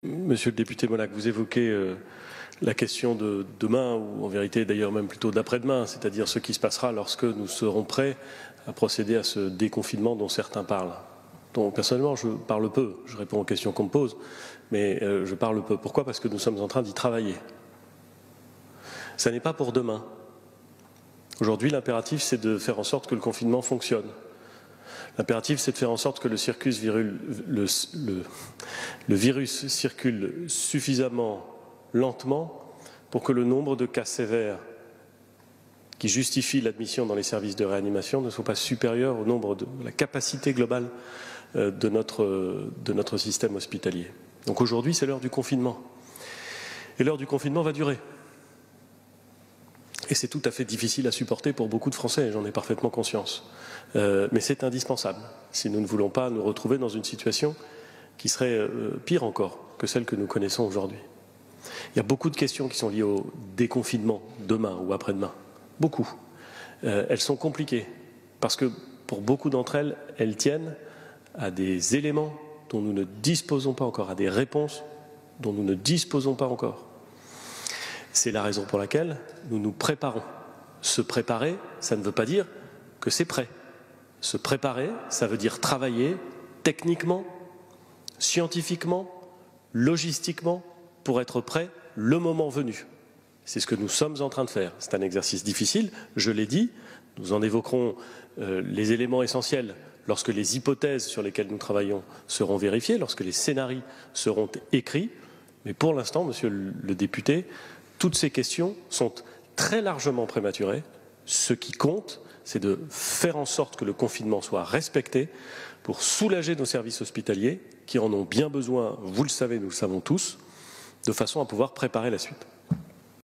Monsieur le député Molac, vous évoquez la question de demain, ou en vérité d'ailleurs même plutôt d'après-demain, c'est-à-dire ce qui se passera lorsque nous serons prêts à procéder à ce déconfinement dont certains parlent. Donc personnellement, je parle peu, je réponds aux questions qu'on me pose, mais je parle peu. Pourquoi? Parce que nous sommes en train d'y travailler. Ça n'est pas pour demain. Aujourd'hui, l'impératif, c'est de faire en sorte que le confinement fonctionne. L'impératif, c'est de faire en sorte que le virus circule suffisamment lentement pour que le nombre de cas sévères qui justifient l'admission dans les services de réanimation ne soit pas supérieur au nombre de la capacité globale de notre système hospitalier. Donc aujourd'hui, c'est l'heure du confinement. Et l'heure du confinement va durer. Et c'est tout à fait difficile à supporter pour beaucoup de Français, j'en ai parfaitement conscience. Mais c'est indispensable si nous ne voulons pas nous retrouver dans une situation qui serait pire encore que celle que nous connaissons aujourd'hui. Il y a beaucoup de questions qui sont liées au déconfinement demain ou après-demain. Beaucoup. Elles sont compliquées parce que pour beaucoup d'entre elles, elles tiennent à des éléments dont nous ne disposons pas encore, à des réponses dont nous ne disposons pas encore. C'est la raison pour laquelle nous nous préparons. Se préparer, ça ne veut pas dire que c'est prêt. Se préparer, ça veut dire travailler techniquement, scientifiquement, logistiquement, pour être prêt le moment venu. C'est ce que nous sommes en train de faire. C'est un exercice difficile, je l'ai dit. Nous en évoquerons les éléments essentiels lorsque les hypothèses sur lesquelles nous travaillons seront vérifiées, lorsque les scénarios seront écrits. Mais pour l'instant, monsieur le député, toutes ces questions sont très largement prématurées. Ce qui compte, c'est de faire en sorte que le confinement soit respecté pour soulager nos services hospitaliers qui en ont bien besoin, vous le savez, nous le savons tous, de façon à pouvoir préparer la suite.